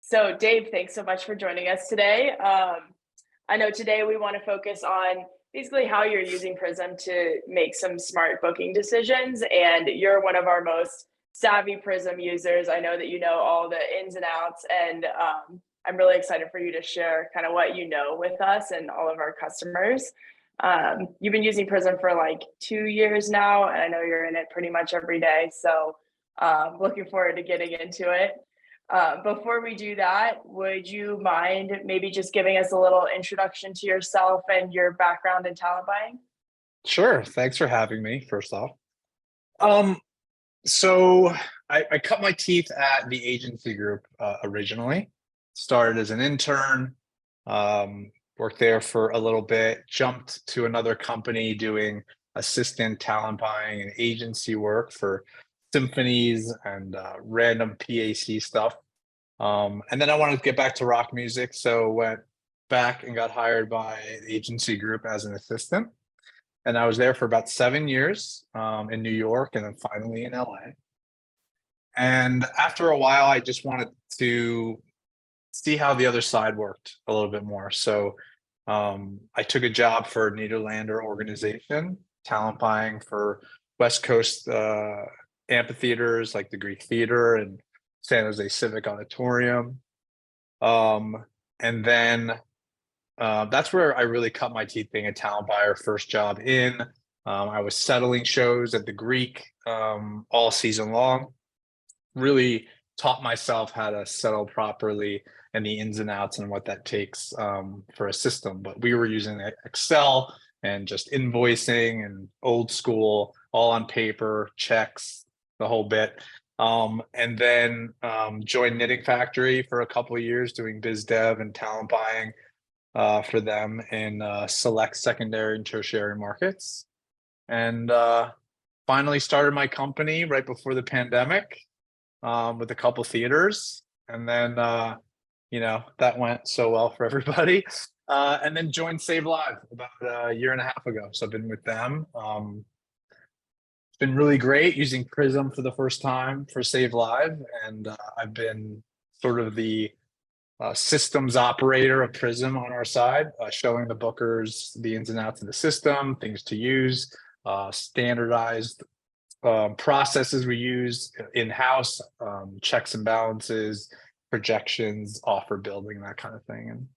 So, Dave, thanks so much for joining us today. I know today we want to focus on basically how you're using Prism to make some smart booking decisions. And you're one of our most savvy Prism users. I know that you know all the ins and outs, and I'm really excited for you to share kind of what you know with us and all of our customers. You've been using Prism for like 2 years now, and I know you're in it pretty much every day. So, looking forward to getting into it. Before we do that, would you mind maybe just giving us a little introduction to yourself and your background in talent buying? Sure. Thanks for having me, first off. Um, so I cut my teeth at the agency group originally. Started as an intern, worked there for a little bit, jumped to another company doing assistant talent buying and agency work for symphonies and random PAC stuff. And then I wanted to get back to rock music, so went back and got hired by the agency group as an assistant. And I was there for about 7 years in New York and then finally in LA. And after a while, I just wanted to see how the other side worked a little bit more. So I took a job for a Nederlander organization, talent buying for West Coast amphitheaters like the Greek Theater and San Jose Civic Auditorium. And then that's where I really cut my teeth being a talent buyer. First job in, I was settling shows at the Greek all season long. Really taught myself how to settle properly and the ins and outs and what that takes for a system. But we were using Excel and just invoicing and old school, all on paper, checks, the whole bit. And then joined Knitting Factory for a couple of years doing biz dev and talent buying for them in select secondary and tertiary markets. And finally started my company right before the pandemic with a couple theaters. And then, that went so well for everybody. And then joined SaveLive about a year and a half ago. So I've been with them. It's been really great using Prism for the first time for SaveLive. And I've been sort of the systems operator of Prism on our side, showing the bookers the ins and outs of the system, things to use, standardized processes we use in-house, checks and balances, projections, offer building, that kind of thing. And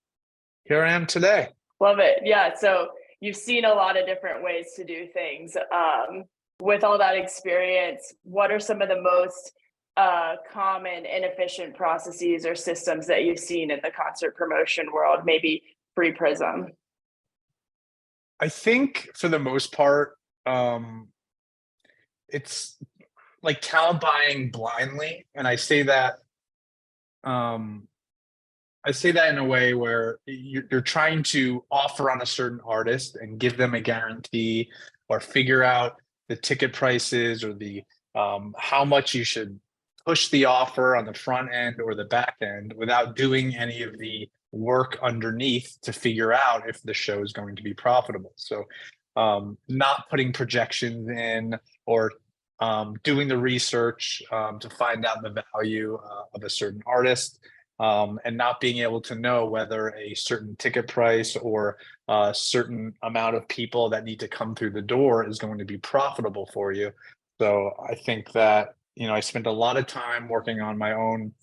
here I am today. Love it. Yeah. So you've seen a lot of different ways to do things. With all that experience, what are some of the most common inefficient processes or systems that you've seen in the concert promotion world, maybe pre-Prism? I think for the most part, it's like talent buying blindly. And I say that in a way where you're trying to offer on a certain artist and give them a guarantee or figure out the ticket prices or the how much you should push the offer on the front end or the back end without doing any of the work underneath to figure out if the show is going to be profitable. So not putting projections in or doing the research to find out the value of a certain artist, and not being able to know whether a certain ticket price or a certain amount of people that need to come through the door is going to be profitable for you. So I think that, I spent a lot of time working on my own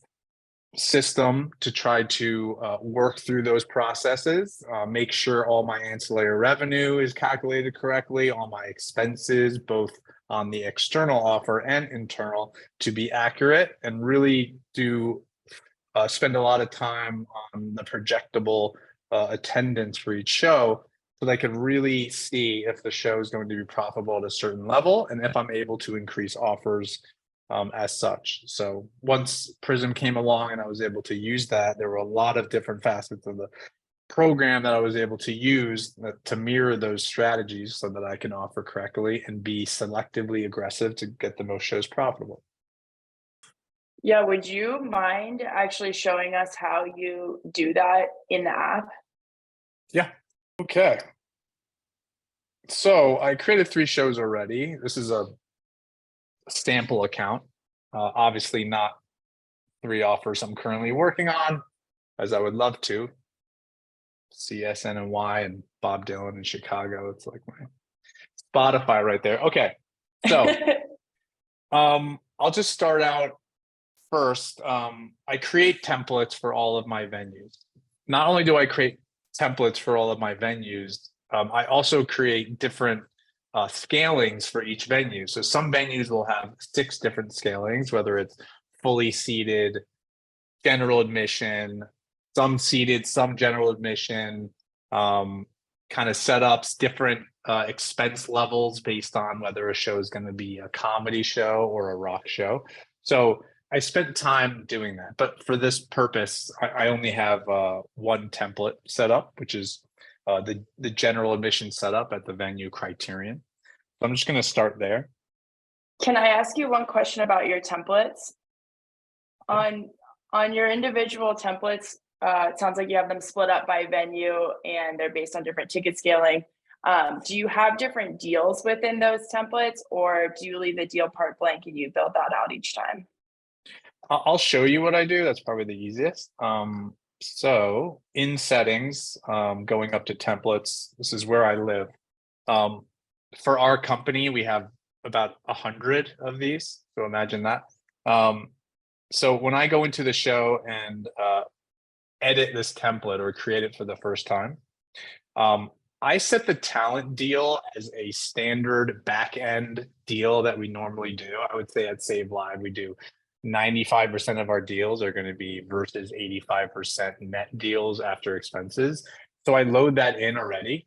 system to try to work through those processes, make sure all my ancillary revenue is calculated correctly, all my expenses, both on the external offer and internal, to be accurate, and really do spend a lot of time on the projectable attendance for each show so that I can really see if the show is going to be profitable at a certain level and if I'm able to increase offers as such. So once Prism came along and I was able to use that, there were a lot of different facets of the program that I was able to use to mirror those strategies so that I can offer correctly and be selectively aggressive to get the most shows profitable. Yeah, would you mind actually showing us how you do that in the app? Yeah. Okay. So I created 3 shows already. This is a sample account, obviously not 3 offers I'm currently working on, as I would love to. CSN and Bob Dylan in Chicago. It's like my Spotify right there. Okay. So I'll just start out first. I create templates for all of my venues. Not only do I create templates for all of my venues, I also create different scalings for each venue. So some venues will have 6 different scalings, whether it's fully seated, general admission, some seated, some general admission, kind of setups, different expense levels based on whether a show is going to be a comedy show or a rock show. So I spent time doing that, but for this purpose, I only have one template set up, which is the general admission setup at the venue criterion. So I'm just going to start there. Can I ask you one question about your templates? On your individual templates, it sounds like you have them split up by venue and they're based on different ticket scaling. Do you have different deals within those templates, or do you leave the deal part blank and you build that out each time? I'll show you what I do. That's probably the easiest. So in settings, going up to templates, this is where I live. For our company, we have about 100 of these. So imagine that. So when I go into the show and edit this template or create it for the first time, I set the talent deal as a standard back-end deal that we normally do. I would say at SaveLive, we do 95% of our deals are going to be versus 85% net deals after expenses. So I load that in already.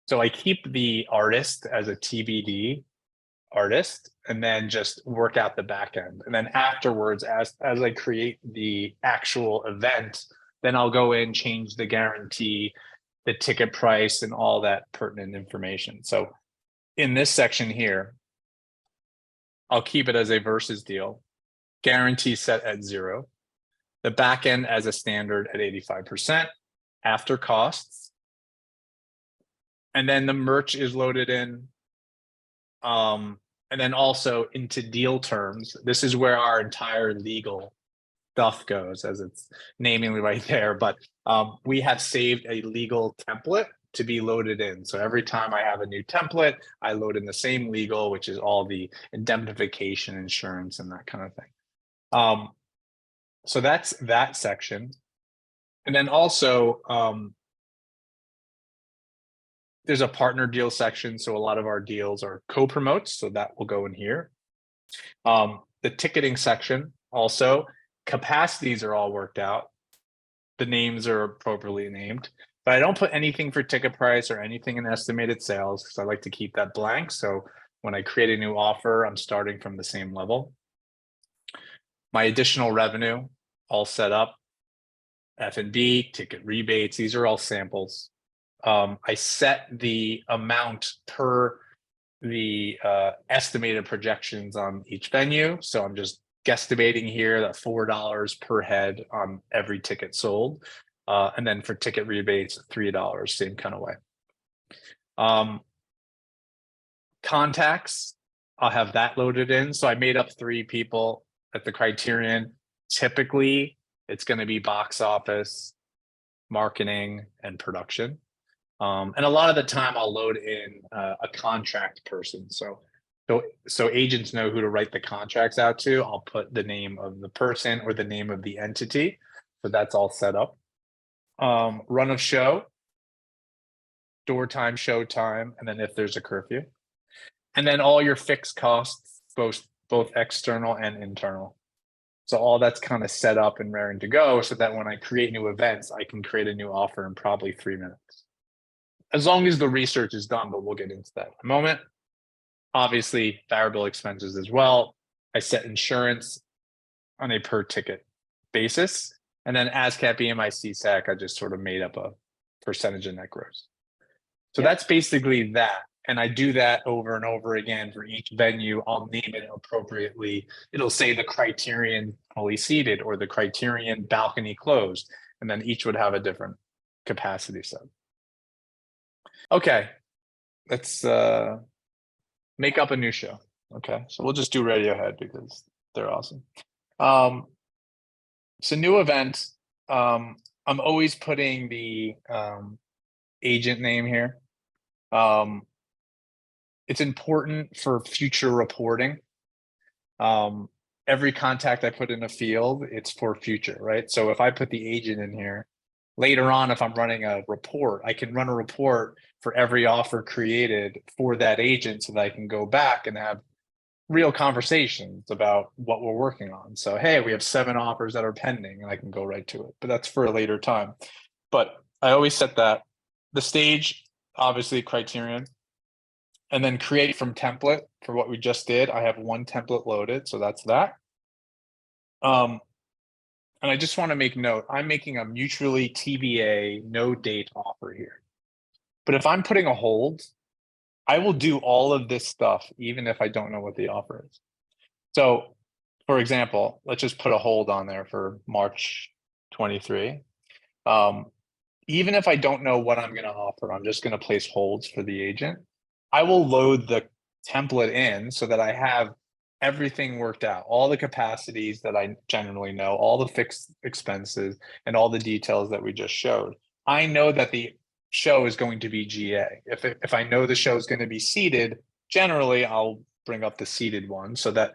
So I keep the artist as a TBD artist and then just work out the back end. And then afterwards, as I create the actual event, then I'll go in, change the guarantee, the ticket price, and all that pertinent information. So in this section here, I'll keep it as a versus deal, guarantee set at 0, the back end as a standard at 85% after costs. And then the merch is loaded in. And then also into deal terms, this is where our entire legal stuff goes, as it's namingly right there. But we have saved a legal template to be loaded in. So every time I have a new template, I load in the same legal, which is all the indemnification, insurance, and that kind of thing. So that's that section. And then also, there's a partner deal section. So a lot of our deals are co-promotes. So that will go in here. The ticketing section also, capacities are all worked out. The names are appropriately named, but I don't put anything for ticket price or anything in estimated sales because I like to keep that blank. So when I create a new offer, I'm starting from the same level. My additional revenue all set up. F&B, ticket rebates, these are all samples. I set the amount per the estimated projections on each venue. So I'm just guesstimating here that $4 per head on every ticket sold. And then for ticket rebates, $3, same kind of way. Contacts, I'll have that loaded in. So I made up 3 people at the criterion. Typically, it's going to be box office, marketing, and production. And a lot of the time I'll load in a contract person. So agents know who to write the contracts out to. I'll put the name of the person or the name of the entity. So that's all set up. Run of show, door time, show time, and then if there's a curfew. And then all your fixed costs, both external and internal. So all that's kind of set up and raring to go so that when I create new events, I can create a new offer in probably 3 minutes. As long as the research is done, but we'll get into that in a moment. Obviously, variable expenses as well. I set insurance on a per ticket basis. And then ASCAP, EMI, CSAC, I just sort of made up a percentage of net gross. So that's basically that. And I do that over and over again for each venue. I'll name it appropriately. It'll say the criterion fully seated or the criterion balcony closed. And then each would have a different capacity set. Okay, let's make up a new show. Okay, so we'll just do Radiohead because they're awesome. So new event, I'm always putting the agent name here. It's important for future reporting. Every contact I put in a field, it's for future, right? So if I put the agent in here, later on, if I'm running a report, I can run a report for every offer created for that agent so that I can go back and have real conversations about what we're working on. So, hey, we have 7 offers that are pending, and I can go right to it, but that's for a later time. But I always set that. The stage, obviously, criterion, and then create from template for what we just did. I have 1 template loaded, so that's that. And I just want to make note, I'm making a mutually TBA no date offer here. But if I'm putting a hold, I will do all of this stuff even if I don't know what the offer is. So for example, let's just put a hold on there for March 23. Even if I don't know what I'm going to offer, I'm just going to place holds for the agent. I will load the template in so that I have everything worked out, all the capacities that I generally know, all the fixed expenses, and all the details that we just showed. I know that the show is going to be GA. If I know the show is going to be seated, generally I'll bring up the seated one so that a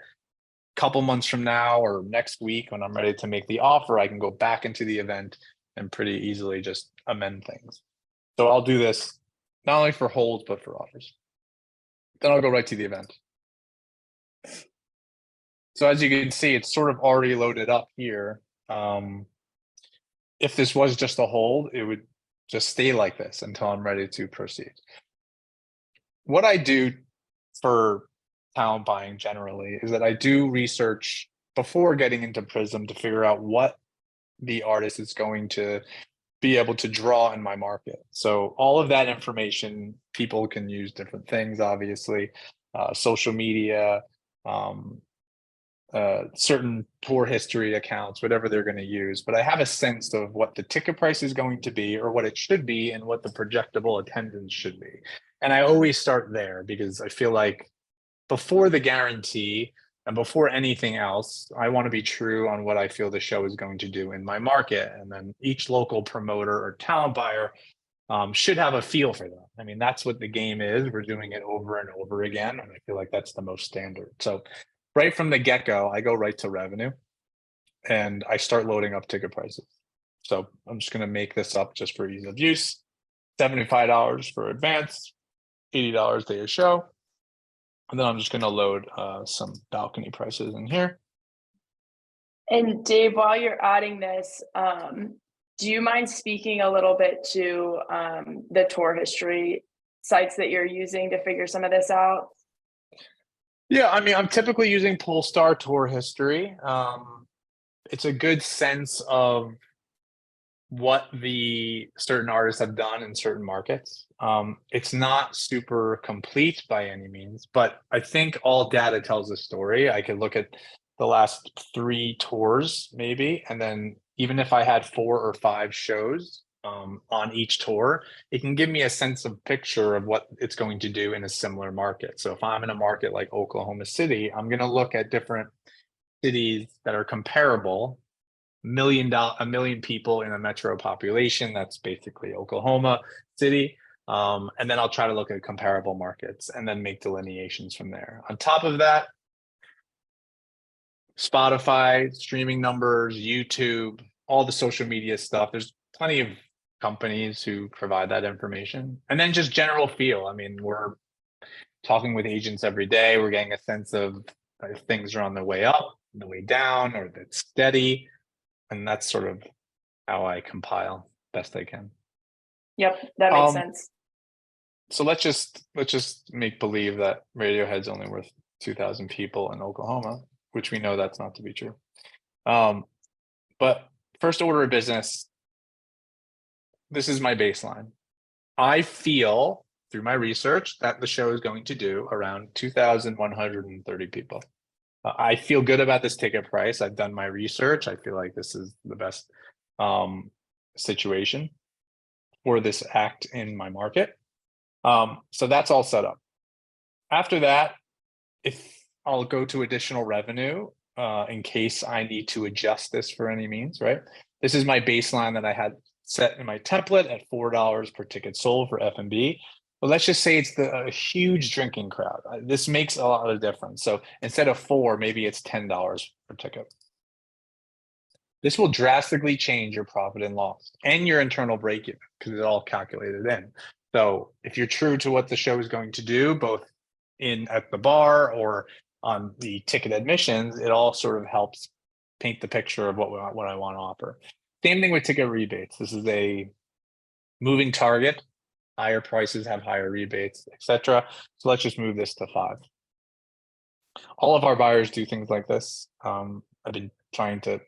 couple months from now or next week when I'm ready to make the offer, I can go back into the event and pretty easily just amend things. So I'll do this not only for holds, but for offers. Then I'll go right to the event. So as you can see, it's sort of already loaded up here. If this was just a hold, it would just stay like this until I'm ready to proceed. What I do for talent buying generally is that I do research before getting into Prism to figure out what the artist is going to be able to draw in my market. So all of that information, people can use different things, obviously, social media, certain tour history accounts, whatever they're going to use. But I have a sense of what the ticket price is going to be or what it should be and what the projectable attendance should be. And I always start there because I feel like before the guarantee and before anything else, I want to be true on what I feel the show is going to do in my market. And then each local promoter or talent buyer should have a feel for that. I mean, that's what the game is. We're doing it over and over again. And I feel like that's the most standard. So right from the get-go, I go right to revenue and I start loading up ticket prices. So I'm just going to make this up just for ease of use. $75 for advance, $80 day of show. And then I'm just going to load some balcony prices in here. And Dave, while you're adding this, do you mind speaking a little bit to the tour history sites that you're using to figure some of this out? Yeah, I mean, I'm typically using Polestar Tour History. It's a good sense of what the certain artists have done in certain markets. It's not super complete by any means, but I think all data tells a story. I could look at the last 3 tours maybe, and then even if I had 4 or 5 shows on each tour, it can give me a sense of picture of what it's going to do in a similar market. So if I'm in a market like Oklahoma City, I'm going to look at different cities that are comparable. A million people in a metro population. That's basically Oklahoma City. And then I'll try to look at comparable markets and then make delineations from there. On top of that, Spotify, streaming numbers, YouTube, all the social media stuff. There's plenty of companies who provide that information. And then just general feel. I mean, we're talking with agents every day. We're getting a sense of if things are on the way up, the way down, or if it's steady. And that's sort of how I compile best I can. Yep, that makes sense. So let's just make believe that Radiohead's only worth 2,000 people in Oklahoma, which we know that's not to be true. But first order of business, this is my baseline. I feel through my research that the show is going to do around 2,130 people. I feel good about this ticket price. I've done my research. I feel like this is the best situation for this act in my market. So that's all set up. After that, if I'll go to additional revenue, in case I need to adjust this for any means, right? This is my baseline that I had set in my template at $4 per ticket sold for F&B. But let's just say it's a huge drinking crowd. This makes a lot of difference. So instead of 4, maybe it's $10 per ticket. This will drastically change your profit and loss and your internal break-even because it's all calculated in. So if you're true to what the show is going to do, both at the bar or on the ticket admissions, it all sort of helps paint the picture of what I want to offer. Same thing with ticket rebates. This is a moving target. Higher prices have higher rebates, etc. So let's just move this to 5. All of our buyers do things like this. I've been trying to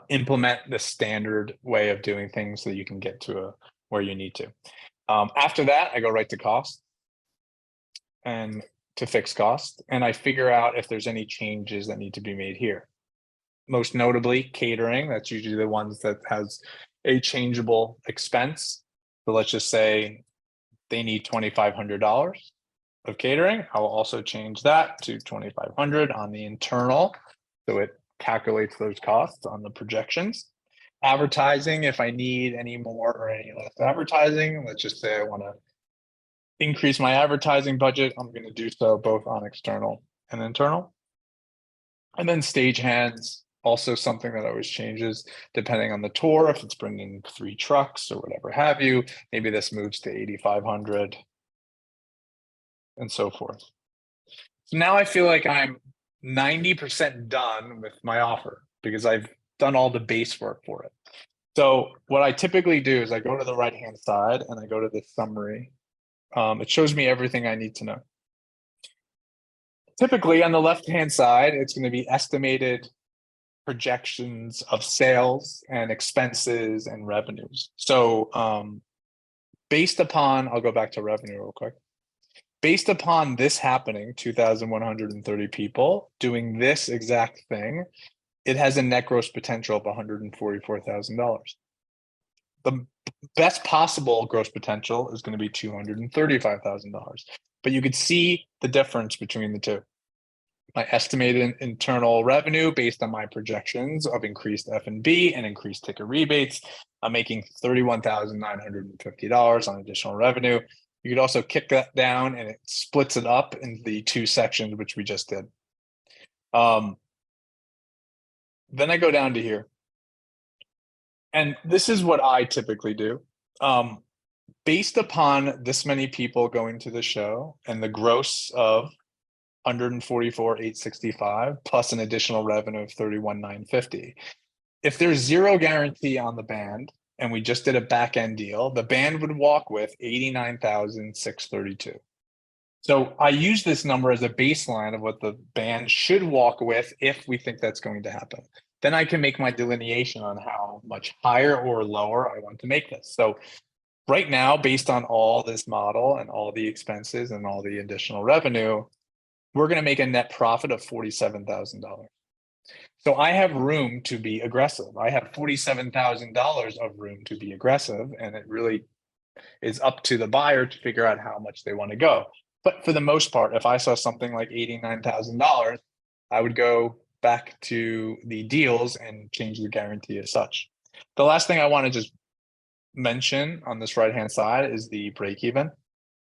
implement the standard way of doing things so that you can get to where you need to. After that, I go right to cost and to fixed cost, and I figure out if there's any changes that need to be made here. Most notably, catering. That's usually the ones that has a changeable expense. So let's just say they need $2,500 of catering. I will also change that to $2,500 on the internal. So it calculates those costs on the projections. Advertising, if I need any more or any less advertising, let's just say I want to increase my advertising budget, I'm going to do so both on external and internal. And then stagehands, also something that always changes depending on the tour. If it's bringing 3 trucks or whatever have you, maybe this moves to 8,500 and so forth. So now I feel like I'm 90% done with my offer because I've done all the base work for it. So what I typically do is I go to the right-hand side and I go to the summary. It shows me everything I need to know. Typically on the left-hand side, it's going to be estimated projections of sales and expenses and revenues. So based upon, I'll go back to revenue real quick. Based upon this happening, 2,130 people doing this exact thing, it has a net gross potential of $144,000. The best possible gross potential is going to be $235,000. But you could see the difference between the two. My estimated internal revenue based on my projections of increased F&B and increased ticket rebates, I'm making $31,950 on additional revenue. You could also kick that down and it splits it up into the 2 sections, which we just did. Then I go down to here. And this is what I typically do. Based upon this many people going to the show and the gross of 144,865 plus an additional revenue of 31,950. If there's 0 guarantee on the band and we just did a back end deal, the band would walk with 89,632. So I use this number as a baseline of what the band should walk with if we think that's going to happen. Then I can make my delineation on how much higher or lower I want to make this. So right now, based on all this model and all the expenses and all the additional revenue, we're going to make a net profit of $47,000. So I have room to be aggressive. I have $47,000 of room to be aggressive, and it really is up to the buyer to figure out how much they want to go. But for the most part, if I saw something like $89,000, I would go back to the deals and change the guarantee as such. The last thing I want to just mention on this right-hand side is the break even.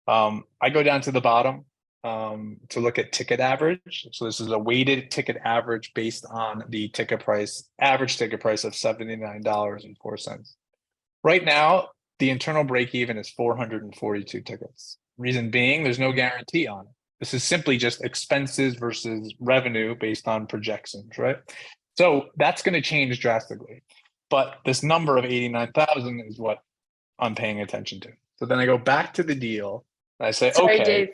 I go down to the bottom to look at ticket average. So this is a weighted ticket average based on the ticket price, average ticket price of $79.04. Right now, the internal break even is 442 tickets. Reason being, there's no guarantee on it. This is simply just expenses versus revenue based on projections, right? So that's going to change drastically. But this number of 89,000 is what I'm paying attention to. So then I go back to the deal and I say, Sorry, okay. Dave,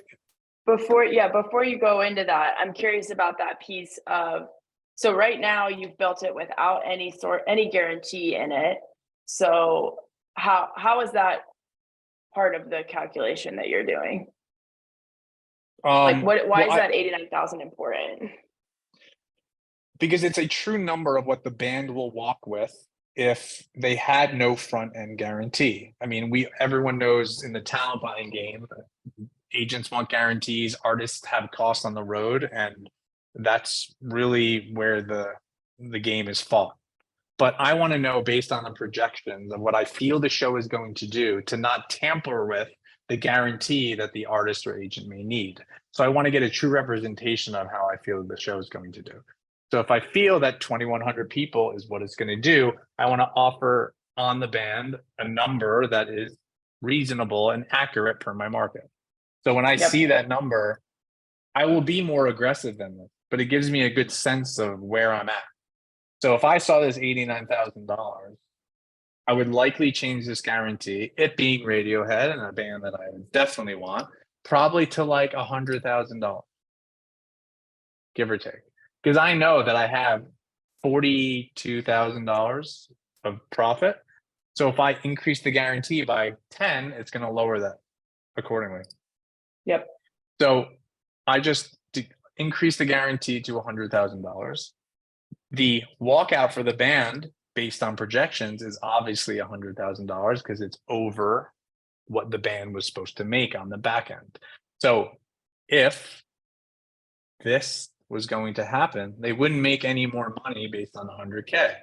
before you go into that, I'm curious about that piece of, so right now you've built it without any guarantee in it. So how is that part of the calculation that you're doing? Why is that 89,000 important? Because it's a true number of what the band will walk with if they had no front end guarantee. I mean, everyone knows in the talent buying game, agents want guarantees, artists have costs on the road, and That's really where the game is fought. But I want to know, based on the projections of what I feel the show is going to do, to not tamper with the guarantee that the artist or agent may need. So I want to get a true representation of how I feel the show is going to do. So if I feel that 2,100 people is what it's going to do, I want to offer on the band a number that is reasonable and accurate per my market. So when I Yep. see that number, I will be more aggressive than this, but it gives me a good sense of where I'm at. So if I saw this $89,000, I would likely change this guarantee, it being Radiohead and a band that I would definitely want, probably to like $100,000, give or take. Because I know that I have $42,000 of profit. So if I increase the guarantee by 10, it's going to lower that accordingly. Yep. So I just increase the guarantee to $100,000. The walkout for the band based on projections is obviously $100,000 because it's over what the band was supposed to make on the back end. So if this was going to happen, they wouldn't make any more money based on 100K.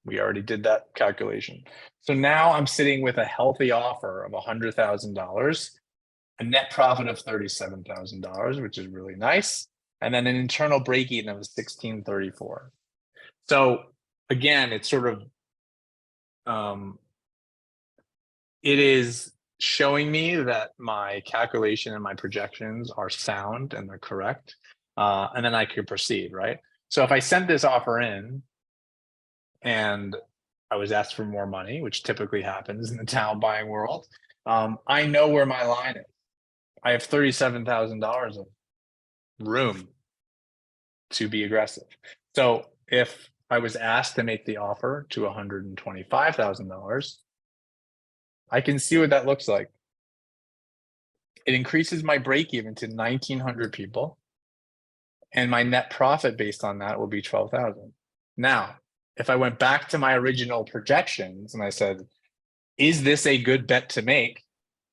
We already did that calculation. So now I'm sitting with a healthy offer of $100,000, a net profit of $37,000, which is really nice, and then an internal break even of 1634. So again, it's sort of it is showing me that my calculation and my projections are sound and they're correct, and then I could proceed, right? So if I sent this offer in and I was asked for more money, which typically happens in the talent buying world, I know where my line is. I have $37,000 of room to be aggressive. So if I was asked to make the offer to $125,000, I can see what that looks like. It increases my break even to 1,900 people, and my net profit based on that will be 12,000. Now, if I went back to my original projections and I said, is this a good bet to make?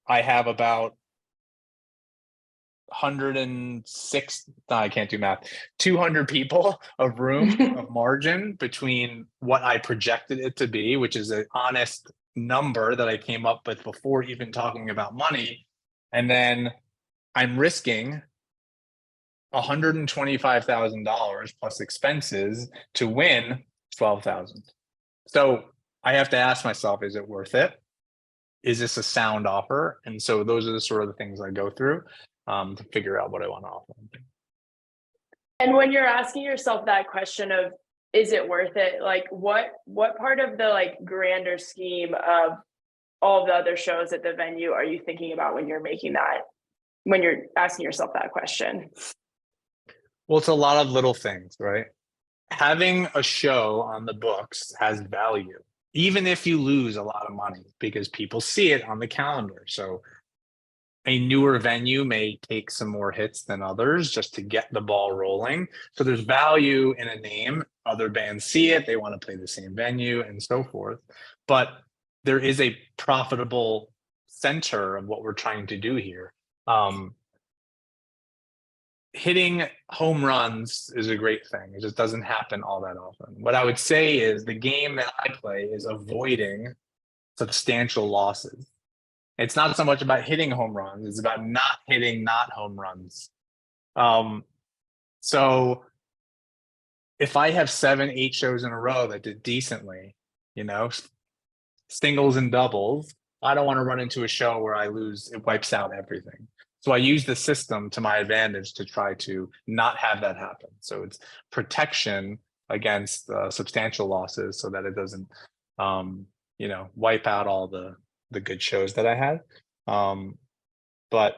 I have about 106, no, I can't do math, 200 people of room of margin between what I projected it to be, which is an honest number that I came up with before even talking about money. And then I'm risking $125,000 plus expenses to win 12,000. So I have to ask myself, is it worth it? Is this a sound offer? And so those are the sort of the things I go through to figure out what I want to offer. And when you're asking yourself that question of, is it worth it? Like what part of the like grander scheme of all the other shows at the venue are you thinking about when you're making that, when you're asking yourself that question? Well, it's a lot of little things, right? Having a show on the books has value, even if you lose a lot of money, because people see it on the calendar. So a newer venue may take some more hits than others just to get the ball rolling. So there's value in a name. Other bands see it, they want to play the same venue and so forth. But there is a profitable center of what we're trying to do here. Hitting home runs is a great thing. It just doesn't happen all that often. What I would say is the game that I play is avoiding substantial losses. It's not so much about hitting home runs, it's about not hitting not home runs. So if I have 7, 8 shows in a row that did decently, you know, singles and doubles, I don't want to run into a show where I lose, it wipes out everything. So I use the system to my advantage to try to not have that happen. So it's protection against substantial losses so that it doesn't, you know, wipe out all the good shows that I had. But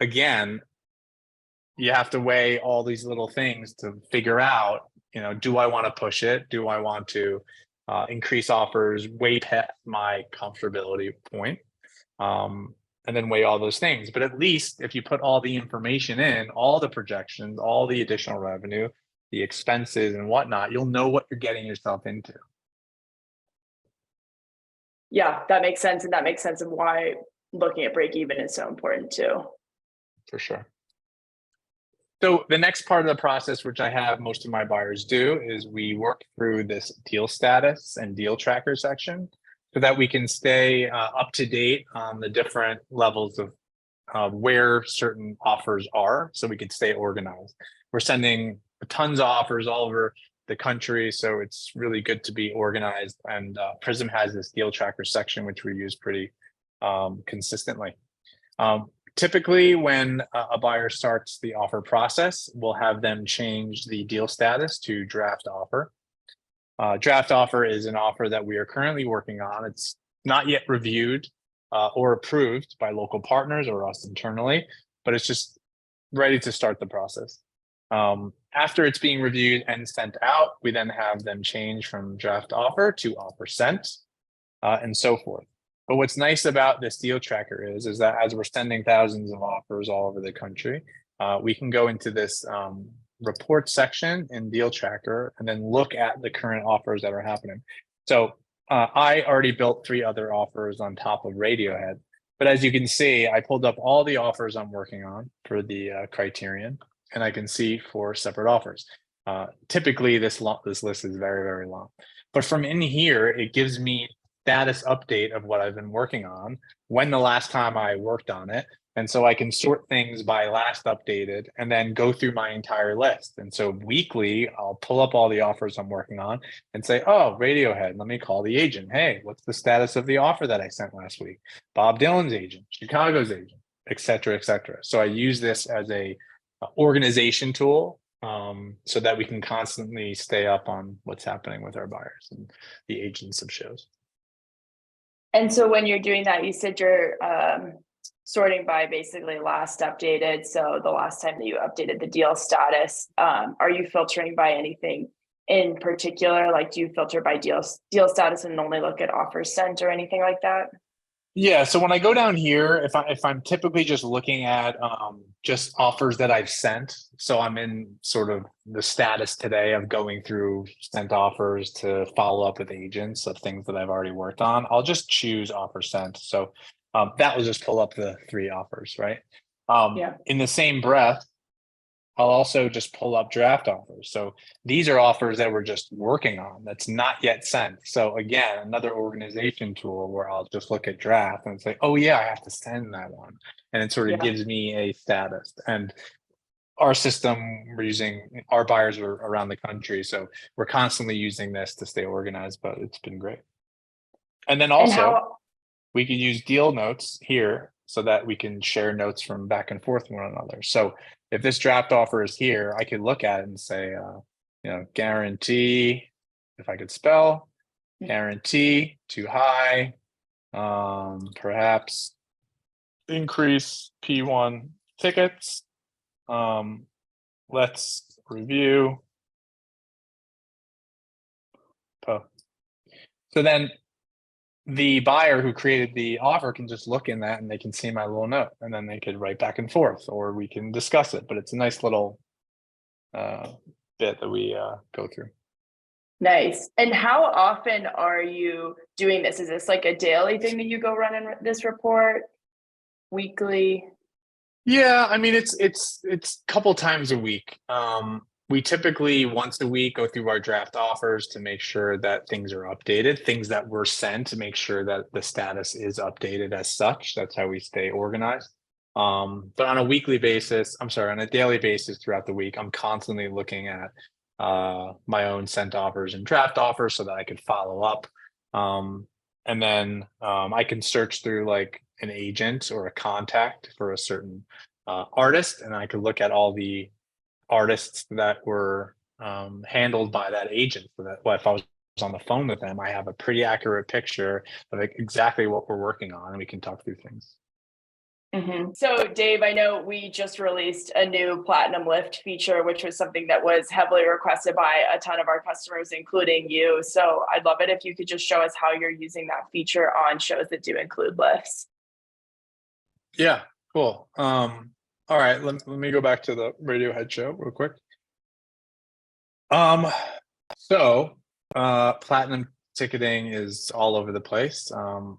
again, you have to weigh all these little things to figure out, you know, do I want to push it? Do I want to increase offers way past my comfortability point? And then weigh all those things. But at least if you put all the information in, all the projections, all the additional revenue, the expenses and whatnot, you'll know what you're getting yourself into. Yeah, that makes sense. And that makes sense of why looking at break even is so important too. For sure. So the next part of the process, which I have most of my buyers do, is we work through this deal status and deal tracker section so that we can stay up to date on the different levels of where certain offers are, so we can stay organized. We're sending tons of offers all over the country, so it's really good to be organized. And Prism has this deal tracker section, which we use pretty consistently. Typically, when a buyer starts the offer process, we'll have them change the deal status to draft offer. Draft offer is an offer that we are currently working on. It's not yet reviewed or approved by local partners or us internally, but it's just ready to start the process. After it's being reviewed and sent out, we then have them change from draft offer to offer sent and so forth. But what's nice about this deal tracker is that as we're sending thousands of offers all over the country, we can go into this report section in deal tracker and then look at the current offers that are happening. So I already built 3 other offers on top of Radiohead. But as you can see, I pulled up all the offers I'm working on for the criterion, and I can see 4 separate offers. Typically, this list is very, very long. But from in here, it gives me status update of what I've been working on, when the last time I worked on it. And so I can sort things by last updated and then go through my entire list. And so weekly, I'll pull up all the offers I'm working on and say, oh, Radiohead, let me call the agent. Hey, what's the status of the offer that I sent last week? Bob Dylan's agent, Chicago's agent, et cetera, et cetera. So I use this as a organization tool so that we can constantly stay up on what's happening with our buyers and the agents of shows. And so when you're doing that, you said you're sorting by basically last updated. So the last time that you updated the deal status, are you filtering by anything in particular? Like, do you filter by deal status and only look at offers sent or anything like that? Yeah, so when I go down here, if I'm typically just looking at just offers that I've sent, so I'm in sort of the status today of going through sent offers to follow up with agents of things that I've already worked on, I'll just choose offer sent. So that will just pull up the 3 offers, right? Yeah. In the same breath, I'll also just pull up draft offers. So these are offers that we're just working on that's not yet sent. So again, another organization tool where I'll just look at draft and say, oh yeah, I have to send that one. And it sort of gives me a status. And our system, we're using, our buyers are around the country. So we're constantly using this to stay organized, but it's been great. And then also we can use deal notes here so that we can share notes from back and forth with one another. So if this draft offer is here, I could look at it and say, guarantee, if I could spell, guarantee too high, perhaps increase P1 tickets. Let's review. Poe. So then the buyer who created the offer can just look in that and they can see my little note, and then they could write back and forth, or we can discuss it. But it's a nice little bit that we go through. Nice. And how often are you doing this? Is this like a daily thing that you go run in this report? Weekly? Yeah, I mean it's a couple times a week. We typically once a week go through our draft offers to make sure that things are updated, things that were sent, to make sure that the status is updated as such. That's how we stay organized. But on a weekly basis, on a daily basis throughout the week, I'm constantly looking at my own sent offers and draft offers so that I could follow up. And then I can search through like an agent or a contact for a certain artist, and I could look at all the artists that were handled by that agent, so that if I was on the phone with them, I have a pretty accurate picture of exactly what we're working on, and we can talk through things. Mm-hmm. So Dave, I know we just released a new Platinum Lift feature, which was something that was heavily requested by a ton of our customers, including you. So I'd love it if you could just show us how you're using that feature on shows that do include lifts. Yeah, cool. All right, let me go back to the Radiohead show real quick. So Platinum ticketing is all over the place.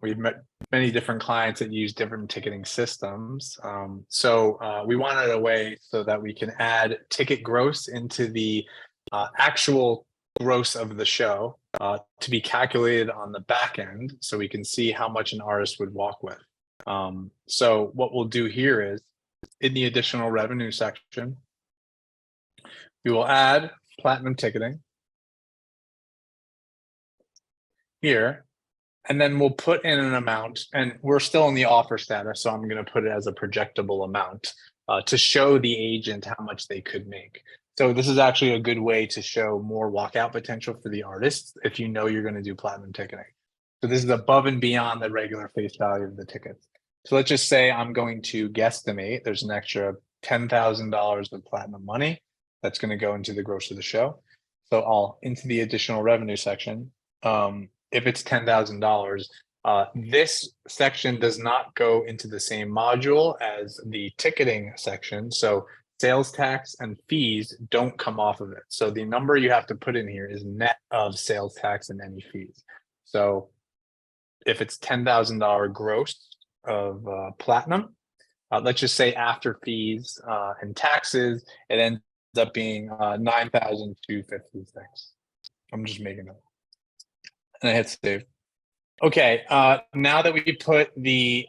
We've met many different clients that use different ticketing systems. So we wanted a way so that we can add ticket gross into the actual gross of the show to be calculated on the back end, so we can see how much an artist would walk with. So what we'll do here is, in the additional revenue section, we will add platinum ticketing here, and then we'll put in an amount, and we're still in the offer status, so I'm going to put it as a projectable amount to show the agent how much they could make. So this is actually a good way to show more walkout potential for the artist if you know you're going to do platinum ticketing. So this is above and beyond the regular face value of the tickets. So let's just say I'm going to guesstimate there's an extra $10,000 of platinum money that's going to go into the gross of the show. So I'll into the additional revenue section. If it's $10,000, this section does not go into the same module as the ticketing section. So sales tax and fees don't come off of it. So the number you have to put in here is net of sales tax and any fees. So if it's $10,000 gross of platinum, let's just say after fees and taxes, it ends up being 9,256. I'm just making it. And I hit save. Okay, now that we put the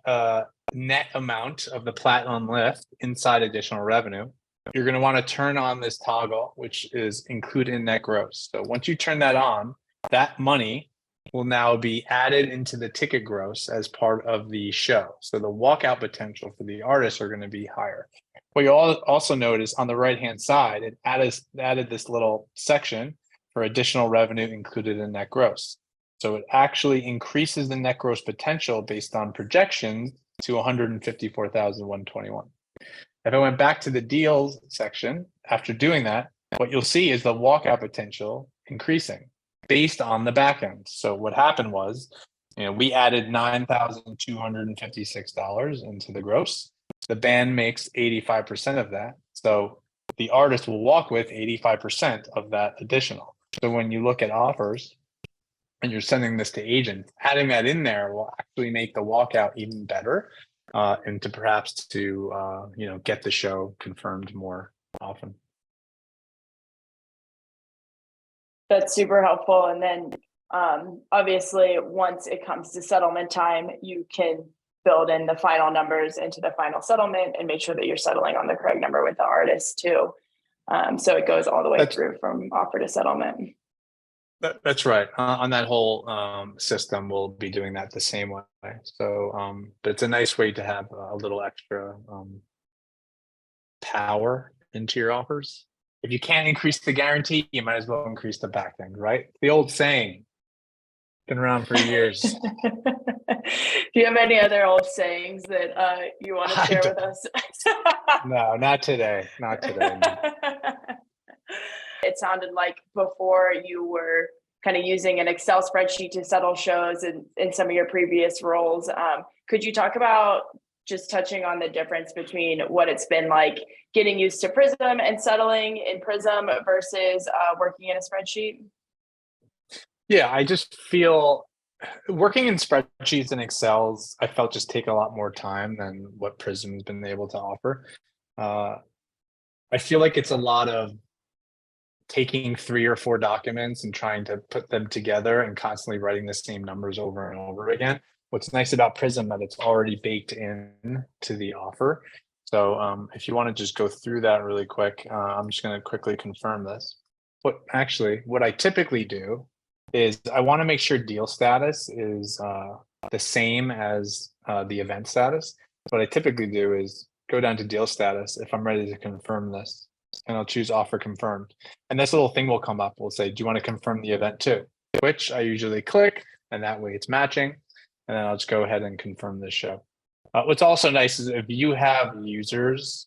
net amount of the platinum lift inside additional revenue, you're going to want to turn on this toggle, which is included in net gross. So once you turn that on, that money will now be added into the ticket gross as part of the show. So the walkout potential for the artists are going to be higher. What you also notice on the right-hand side, it added this little section for additional revenue included in net gross. So it actually increases the net gross potential based on projections to 154,121. If I went back to the deals section, after doing that, what you'll see is the walkout potential increasing based on the back end. So what happened was, we added $9,256 into the gross. The band makes 85% of that. So the artist will walk with 85% of that additional. So when you look at offers, and you're sending this to agents, adding that in there will actually make the walkout even better, and to perhaps to get the show confirmed more often. That's super helpful. And then obviously, once it comes to settlement time, you can build in the final numbers into the final settlement and make sure that you're settling on the correct number with the artist too. So it goes all the way through from offer to settlement. That's right. On that whole system, we'll be doing that the same way. So, but it's a nice way to have a little extra power into your offers. If you can't increase the guarantee, you might as well increase the back end, right? The old saying, been around for years. Do you have any other old sayings that you want to share with us? No, not today. Not today. No. It sounded like before you were kind of using an Excel spreadsheet to settle shows in some of your previous roles. Could you talk about just touching on the difference between what it's been like getting used to Prism and settling in Prism versus working in a spreadsheet? Yeah, I just feel working in spreadsheets and Excels, I felt just take a lot more time than what Prism's been able to offer. I feel like it's a lot of taking 3 or 4 documents and trying to put them together and constantly writing the same numbers over and over again. What's nice about Prism that it's already baked in to the offer. So if you want to just go through that really quick, I'm just going to quickly confirm this. What I typically do is I want to make sure deal status is the same as the event status. What I typically do is go down to deal status if I'm ready to confirm this, and I'll choose offer confirmed. And this little thing will come up. We'll say, do you want to confirm the event too? Which I usually click, and that way it's matching. And then I'll just go ahead and confirm this show. What's also nice is if you have users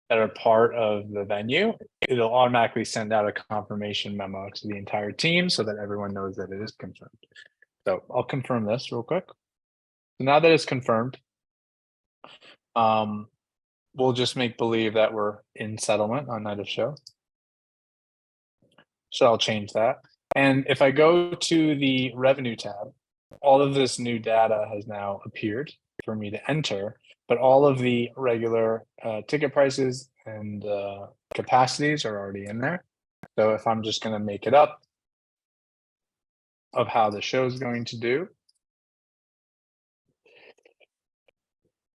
that are part of the venue, it'll automatically send out a confirmation memo to the entire team so that everyone knows that it is confirmed. So I'll confirm this real quick. So now that it's confirmed, we'll just make believe that we're in settlement on night of show. So I'll change that. And if I go to the revenue tab, all of this new data has now appeared for me to enter, but all of the regular ticket prices and capacities are already in there. So if I'm just going to make it up of how the show is going to do,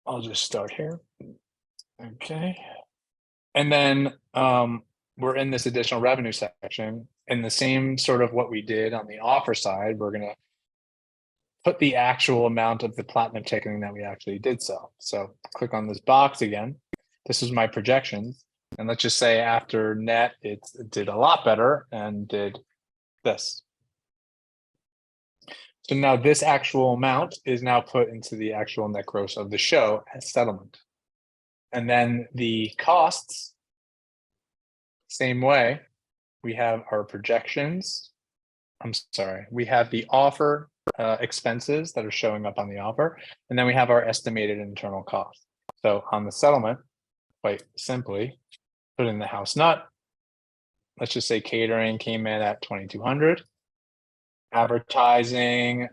I'll just start here. Okay. And then we're in this additional revenue section. In the same sort of what we did on the offer side, we're going to put the actual amount of the platinum ticketing that we actually did sell. So click on this box again. This is my projections. And let's just say after net, it did a lot better and did this. So now this actual amount is now put into the actual net gross of the show as settlement. And then the costs, same way, we have our projections. I'm sorry, we have the offer expenses that are showing up on the offer, and then we have our estimated internal cost. So on the settlement, quite simply, put in the house nut. Let's just say catering came in at 2,200. Advertising,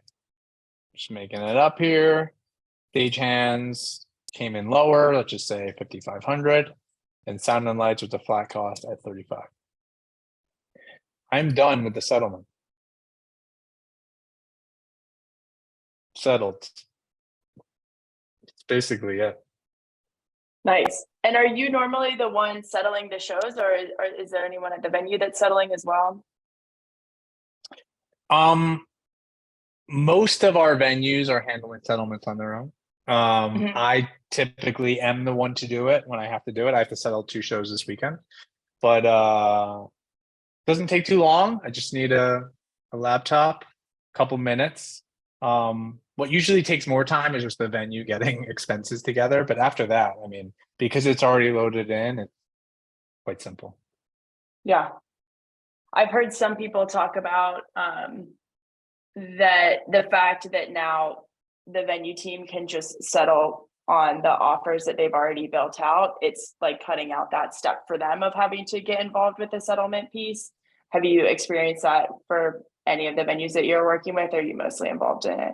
just making it up here. Stagehands came in lower, let's just say 5,500. And sound and lights with a flat cost at 35. I'm done with the settlement. Settled. It's basically it. Nice. And are you normally the one settling the shows, or is there anyone at the venue that's settling as well? Most of our venues are handling settlements on their own. I typically am the one to do it when I have to do it. I have to settle 2 shows this weekend, but doesn't take too long. I just need a laptop, a couple minutes. What usually takes more time is just the venue getting expenses together. But after that, I mean, because it's already loaded in, it's quite simple. Yeah. I've heard some people talk about that the fact that now the venue team can just settle on the offers that they've already built out. It's like cutting out that step for them of having to get involved with the settlement piece. Have you experienced that for any of the venues that you're working with, or are you mostly involved in it?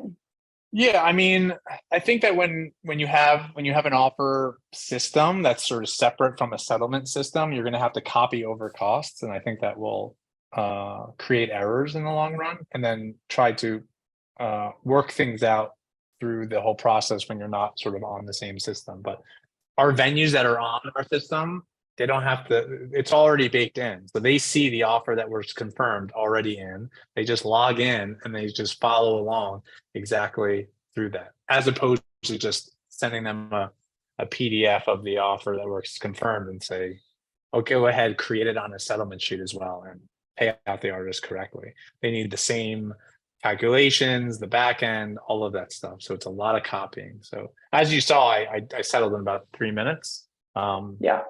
Yeah, I mean, I think that when you have an offer system that's sort of separate from a settlement system, you're going to have to copy over costs, and I think that will create errors in the long run, and then try to work things out through the whole process when you're not sort of on the same system. But our venues that are on our system, they don't have to, it's already baked in. So they see the offer that was confirmed already in. They just log in and they just follow along exactly through that, as opposed to just sending them a PDF of the offer that was confirmed and say, okay, go ahead, create it on a settlement sheet as well and pay out the artist correctly. They need the same calculations, the back end, all of that stuff. So it's a lot of copying. So as you saw, I settled in about 3 minutes. Yeah.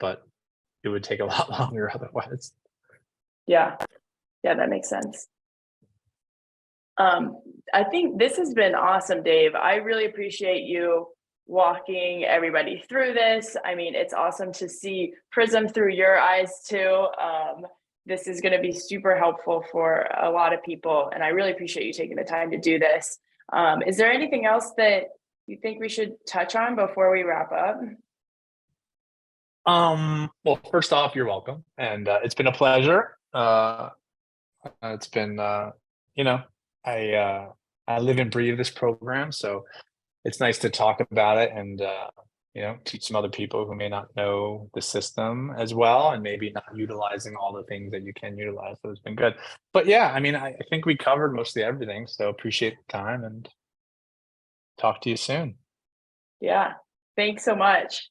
But it would take a lot longer otherwise. Yeah, that makes sense. I think this has been awesome, Dave. I really appreciate you walking everybody through this. I mean, it's awesome to see Prism through your eyes too. This is going to be super helpful for a lot of people, and I really appreciate you taking the time to do this. Is there anything else that you think we should touch on before we wrap up? Well, first off, you're welcome. And it's been a pleasure. It's been, I live and breathe this program. So it's nice to talk about it and, teach some other people who may not know the system as well, and maybe not utilizing all the things that you can utilize. So it's been good. But yeah, I mean, I think we covered mostly everything. So appreciate the time and talk to you soon. Yeah. Thanks so much.